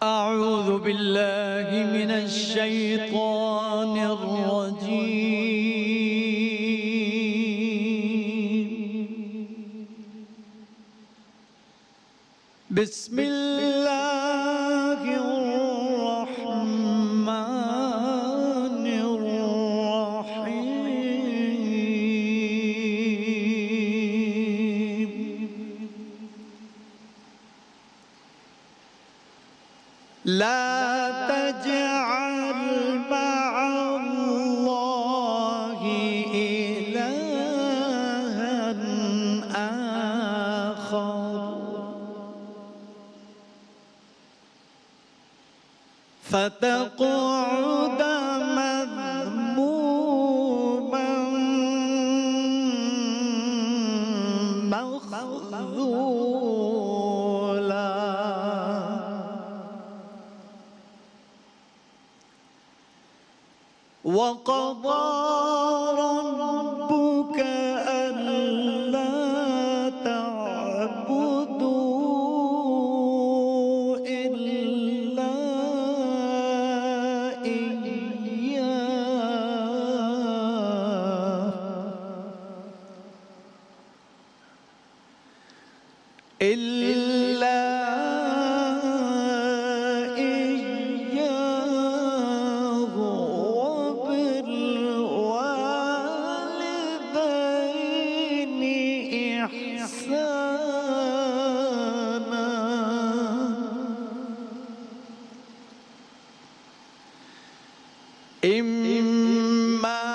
أعوذ بالله من الشيطان الرجيم. بسم الله الرحمن الرحيم. لا تجعل مع الله إلها آخر فتقعد مذموما مخذولا. وقضى ربك ألا تعبدوا إلا إياه وبالوالدين إحسانا. إما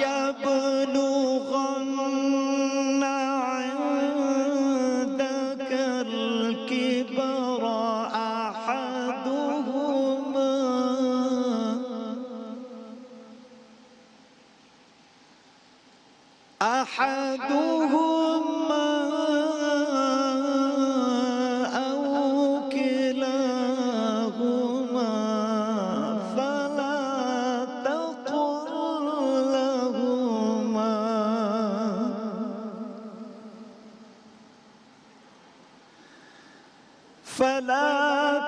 يبلغن عندك الكبر أحدهما أو كلاهما فلا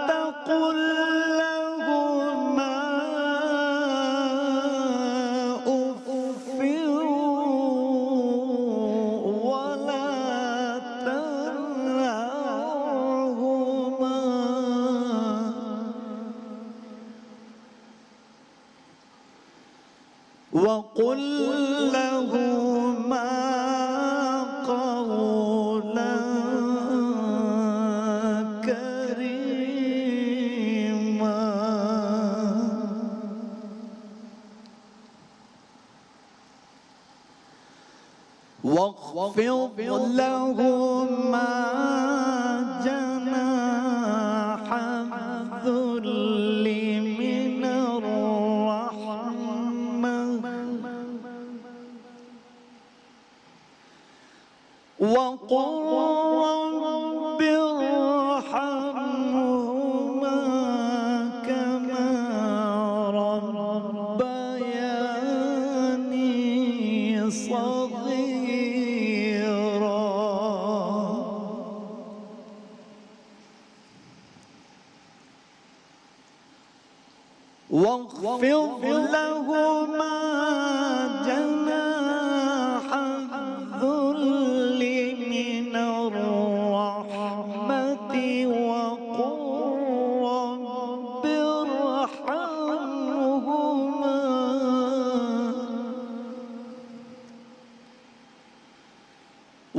تقل لهما أف ولا تنهرهما وقل لهما قولا كريما. واخفض لهما جناح الذل من الرحمة وقل رب ارحمهما كما ربياني صغيرا. واخفض لهما جناح الذل من الرحمة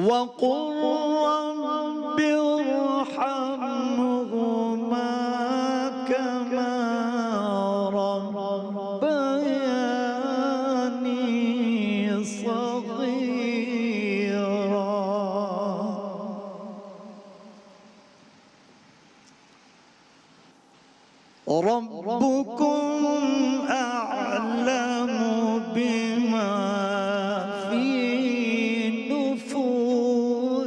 وقل رب ارحمهما كما ربياني صغيرا. ربكم أعلم بما في نفوسكم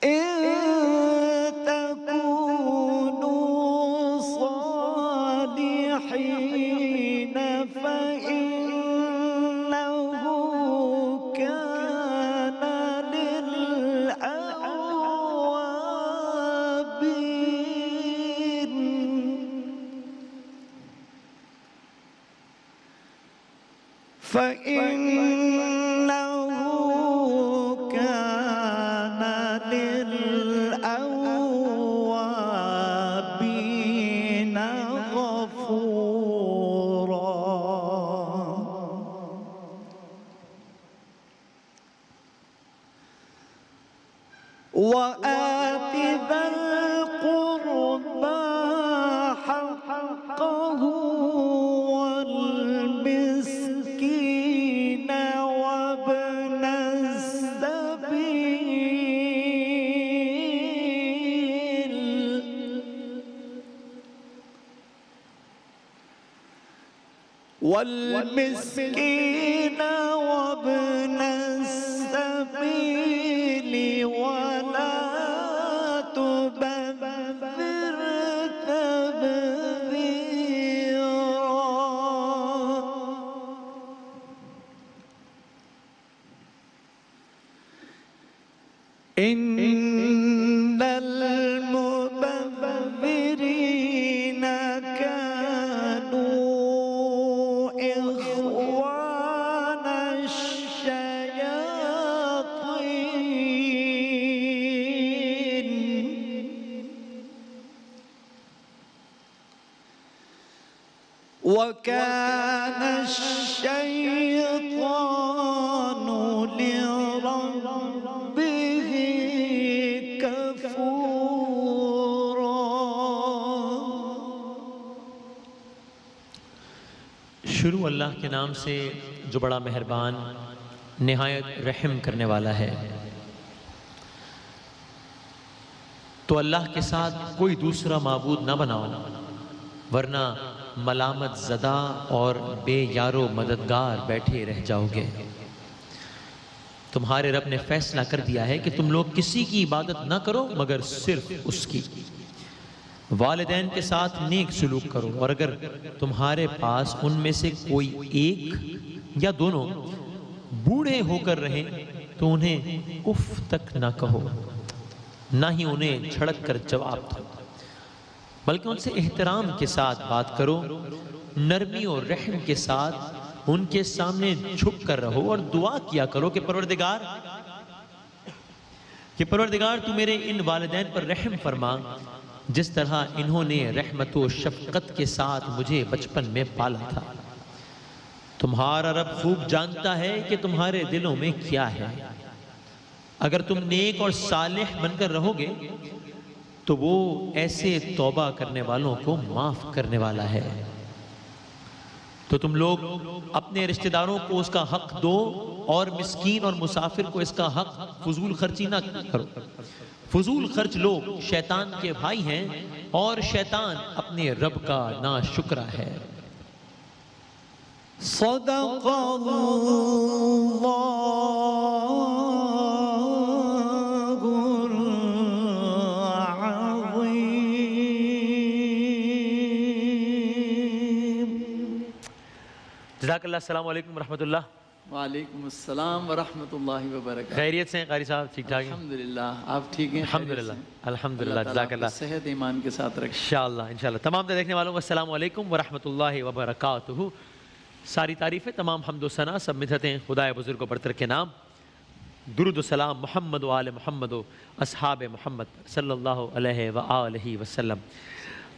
إن تكونوا صالحين فإنه كان لله فإنه كان للأوابين غفورا وآت ذا القربى حقه والمسكين وابن السبيل وابن السبيل ولا تبذر تبذيرا إن المبذرين كانوا إخوان الشياطين وكان الشيطان لربه كفورا. شروع اللہ کے نام سے جو بڑا مہربان نہایت رحم کرنے والا ہے. تو اللہ کے ساتھ کوئی دوسرا معبود نہ بناؤ ورنہ ملامت زدہ اور بے یارو مددگار بیٹھے رہ جاؤ گے. تمہارے رب نے فیصلہ کر دیا ہے کہ تم لوگ کسی کی عبادت نہ کرو مگر صرف اس کی. والدین کے ساتھ نیک سلوک کرو اور اگر تمہارے پاس ان میں سے کوئی ایک یا دونوں بوڑھے ہو کر رہیں تو انہیں اف تک نہ کہو نہ ہی انہیں جھڑک کر جواب دو بلکہ ان سے احترام کے ساتھ بات کرو. نرمی اور رحم کے ساتھ ان کے سامنے جھک کر رہو اور دعا کیا کرو کہ پروردگار تو میرے ان والدین پر رحم فرما جس طرح انہوں نے رحمت و شفقت کے ساتھ مجھے بچپن میں پالا تھا. تمہارا رب خوب جانتا ہے کہ تمہارے دلوں میں کیا ہے. اگر تم نیک اور صالح بن کر رہو گے تو وہ ایسے توبہ کرنے والوں کو معاف کرنے والا ہے. تو تم لوگ اپنے رشتہ داروں کو اس کا حق دو اور مسکین اور مسافر کو اس کا حق فضول خرچی نہ کرو. فضول خرچ لوگ شیطان کے بھائی ہیں اور شیطان اپنے رب کا ناشکرا ہے. صدق اللہ جزاک اللہ. السلام علیکم ورحمۃ اللہ. وعلیکم السلام ورحمۃ اللہ وبرکاتہ. خیریت سے ہیں قاری صاحب؟ ٹھیک ٹھاک ہیں الحمدللہ. آپ ٹھیک ہیں؟ الحمدللہ الحمدللہ. جزاک اللہ. صحت ایمان کے ساتھ رکھیں انشاءاللہ. تمام دیکھنے والوں کو السلام علیکم ورحمۃ اللہ وبرکاتہ. ساری تعریفیں، تمام حمد و ثنا، سب مدحتیں خدائے بزرگ و برتر کے نام. درود و سلام محمد و آل محمد و اصحاب محمد صلی اللہ علیہ وآلہ وسلم.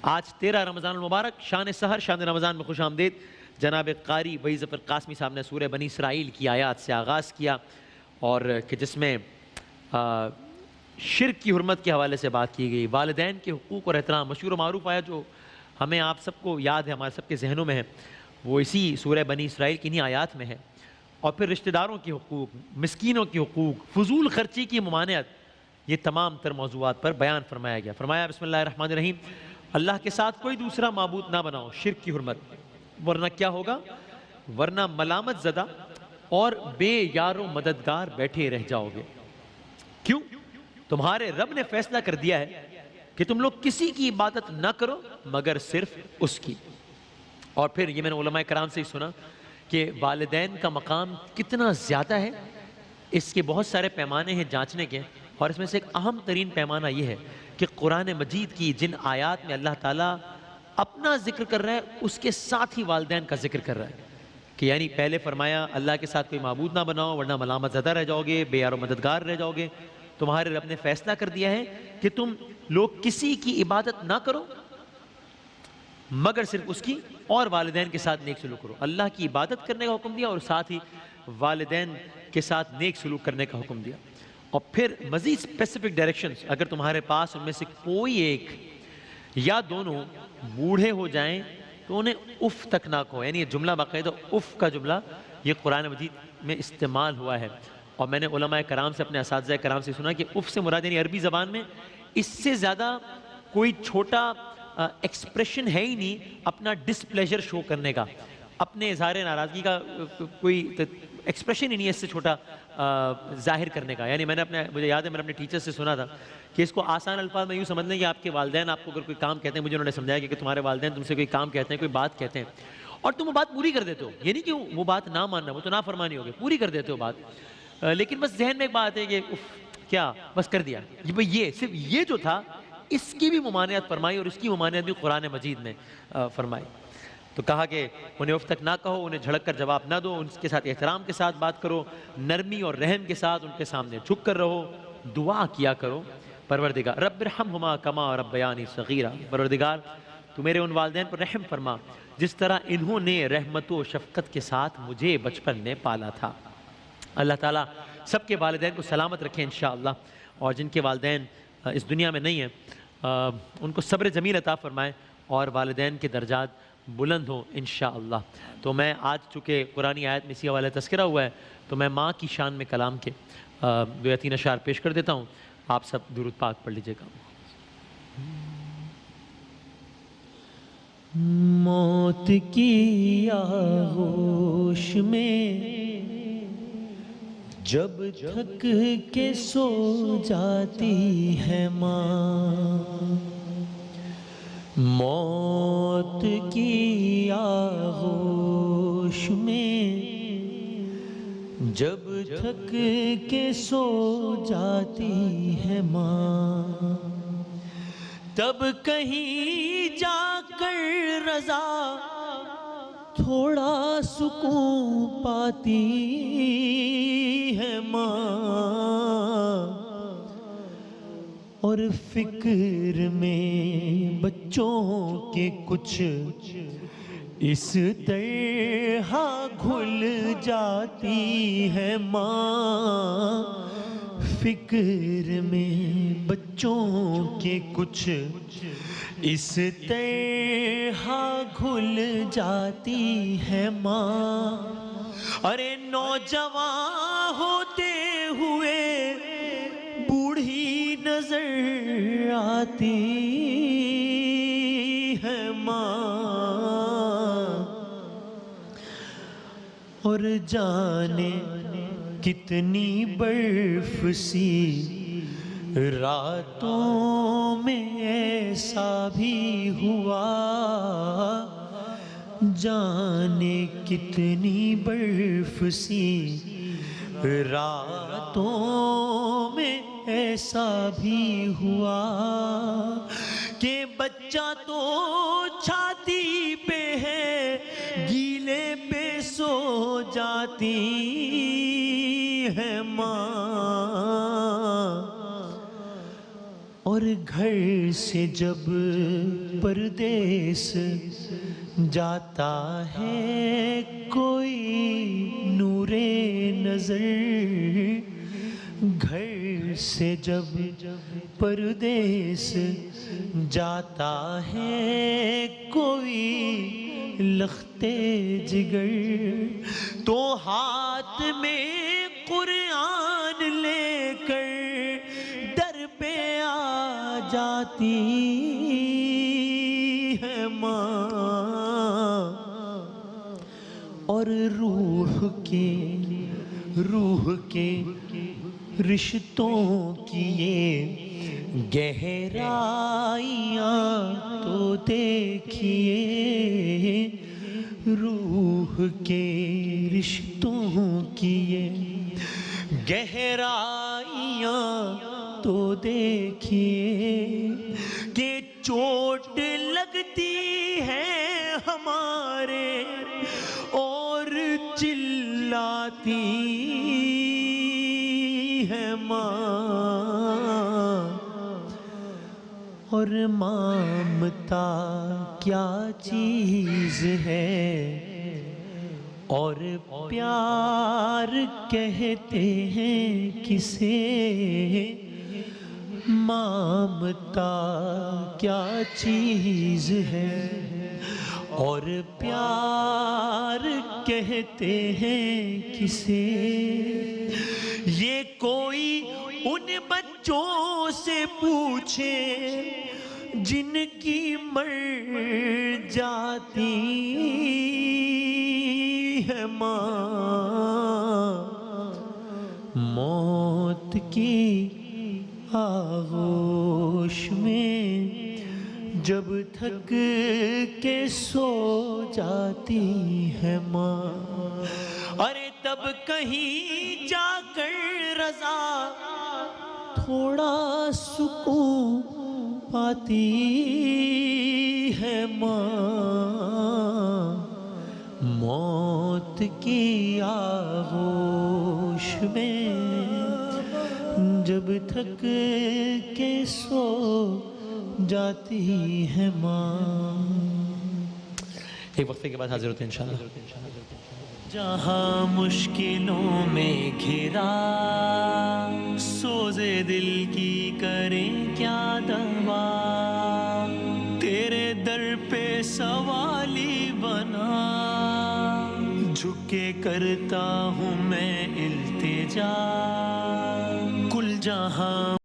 آج 13 رمضان المبارک، شان سحر، شان رمضان میں خوش آمدید. جناب قاری وحید ظفر قاسمی صاحب نے سورہ بنی اسرائیل کی آیات سے آغاز کیا اور کہ جس میں شرک کی حرمت کے حوالے سے بات کی گئی. والدین کے حقوق اور احترام، مشہور و معروف آیا جو ہمیں آپ سب کو یاد ہے، ہمارے سب کے ذہنوں میں ہے، وہ اسی سورہ بنی اسرائیل کی انہی آیات میں ہے. اور پھر رشتہ داروں کے حقوق، مسکینوں کے حقوق، فضول خرچی کی ممانعت، یہ تمام تر موضوعات پر بیان فرمایا گیا. فرمایا بسم اللہ الرحمن الرحیم، اللہ کے ساتھ کوئی دوسرا معبود نہ بناؤ. شرک کی حرمت، ورنہ کیا ہوگا؟ ورنہ ملامت زدہ اور بے یار و مددگار بیٹھے رہ جاؤ گے. کیوں؟ تمہارے رب نے فیصلہ کر دیا ہے کہ تم لوگ کسی کی عبادت نہ کرو مگر صرف اس کی. اور پھر یہ میں نے علماء کرام سے ہی سنا کہ والدین کا مقام کتنا زیادہ ہے. اس کے بہت سارے پیمانے ہیں جانچنے کے، اور اس میں سے ایک اہم ترین پیمانہ یہ ہے کہ قرآن مجید کی جن آیات میں اللہ تعالیٰ اپنا ذکر کر رہا ہے اس کے ساتھ ہی والدین کا ذکر کر رہا ہے. کہ یعنی پہلے فرمایا اللہ کے ساتھ کوئی معبود نہ بناؤ ورنہ ملامت زدہ رہ جاؤ گے، بے یار و مددگار رہ جاؤ گے۔ تمہارے رب نے فیصلہ کر دیا ہے کہ تم لوگ کسی کی عبادت نہ کرو مگر صرف اس کی، اور والدین کے ساتھ نیک سلوک کرو۔ اللہ کی عبادت کرنے کا حکم دیا اور ساتھ ہی والدین کے ساتھ نیک سلوک کرنے کا حکم دیا۔ اور پھر مزید اسپیسیفک ڈائریکشنز، اگر تمہارے پاس ان میں سے کوئی ایک یا دونوں بوڑھے ہو جائیں تو انہیں اف تک نہ کہو، یعنی یہ جملہ باقاعدہ اف کا جملہ یہ قرآن مجید میں استعمال ہوا ہے۔ اور میں نے علماء کرام سے، اپنے اساتذہ کرام سے سنا کہ اف سے مراد یعنی عربی زبان میں اس سے زیادہ کوئی چھوٹا ایکسپریشن ہے ہی نہیں اپنا ڈسپلیجر شو کرنے کا، اپنے اظہار ناراضگی کا کوئی ایکسپریشن ہی نہیں ہے اس سے چھوٹا ظاہر کرنے کا۔ یعنی مجھے یاد ہے میں نے اپنے ٹیچر سے سنا تھا کہ اس کو آسان الفاظ میں یوں سمجھ لیں کہ آپ کے والدین آپ کو اگر کوئی کام کہتے ہیں، مجھے انہوں نے سمجھایا کہ تمہارے والدین تم سے کوئی کام کہتے ہیں، کوئی بات کہتے ہیں اور تم وہ بات پوری کر دیتے ہو، یہ نہیں کہ وہ بات نہ ماننا، وہ تو نافرمانی ہوگی، پوری کر دیتے ہو بات، لیکن بس ذہن میں ایک بات ہے کہ کیا بس کر دیا، یہ صرف یہ جو تھا اس کی بھی ممانعت فرمائی اور اس کی ممانعت بھی قرآن مجید میں فرمائی۔ تو کہا کہ انہیں اف تک نہ کہو، انہیں جھڑک کر جواب نہ دو، ان کے ساتھ احترام کے ساتھ بات کرو، نرمی اور رحم کے ساتھ ان کے سامنے جھک کر رہو، دعا کیا کرو پروردگار رب ارحمہما کما ربیانی صغیرا، پروردگار تو میرے ان والدین پر رحم فرما جس طرح انہوں نے رحمت و شفقت کے ساتھ مجھے بچپن میں پالا تھا۔ اللہ تعالیٰ سب کے والدین کو سلامت رکھیں انشاءاللہ، اور جن کے والدین اس دنیا میں نہیں ہیں ان کو صبر جمیل عطا فرمائے اور والدین کے درجات بلند ہوں انشاءاللہ۔ تو میں آج چونکہ قرآنی آیت میں اسی حوالے تذکرہ ہوا ہے تو میں ماں کی شان میں کلام کے 2 یا 3 اشعار پیش کر دیتا ہوں، آپ سب درود پاک پڑھ لیجئے گا۔ موت کی آغوش میں جب تھک کے سو جاتی ہے ماں، موت کی آغوش میں جب تھک کے سو جاتی ہے ماں، تب کہیں جا کر رضا تھوڑا سکون پاتی ہے ماں، اور فکر میں بچوں کے کچھ اس طرح گھل جاتی ہے ماں، فکر میں بچوں کے کچھ اس طرح گھل جاتی ہے ماں، ارے نوجوان ہوتے ہوئے بوڑھی نظر آتی ہے ماں، اور جانے کتنی برف سی راتوں میں ایسا بھی ہوا، جانے کتنی برف سی راتوں میں ایسا بھی ہوا کہ بچہ تو چھاتی پہ ہے گیلے پہ سو جاتی ہے ماں، اور گھر سے جب پردیس جاتا ہے کوئی نور نظر، گھر سے جب پردیس جاتا ہے کوئی لختے جگر، تو ہاتھ میں قرآن لے کر در پہ آ جاتی ہے ماں، اور روح کے رشتوں کی یہ گہرائیاں تو دیکھیے، روح کے رشتوں کی یہ گہرائیاں تو دیکھیے، کہ چوٹ لگتی ہے ہمارے اور لاتی ہے ماں اور مامتا کیا چیز ہے، اور پیار کہتے ہیں کسے، مامتا کیا چیز ہے، اور پیار کہتے ہیں کسے، یہ کوئی ان بچوں سے پوچھے جن کی مر جاتی ہے ماں، موت کی آغوش میں جب تھک کے سو جاتی ہے ماں، ارے تب کہیں جا کر رضا تھوڑا سکون پاتی ہے ماں، موت کی آغوش میں جب تھک کے سو جاتی ہے ماں۔ ایک وقفے کے بعد حاضر ہوتے ہیں انشاءاللہ۔ جہاں مشکلوں میں گھرا سوز دل کی کریں کیا دوا، تیرے در پہ سوالی بنا جھک کے کرتا ہوں میں التجا، کل جہاں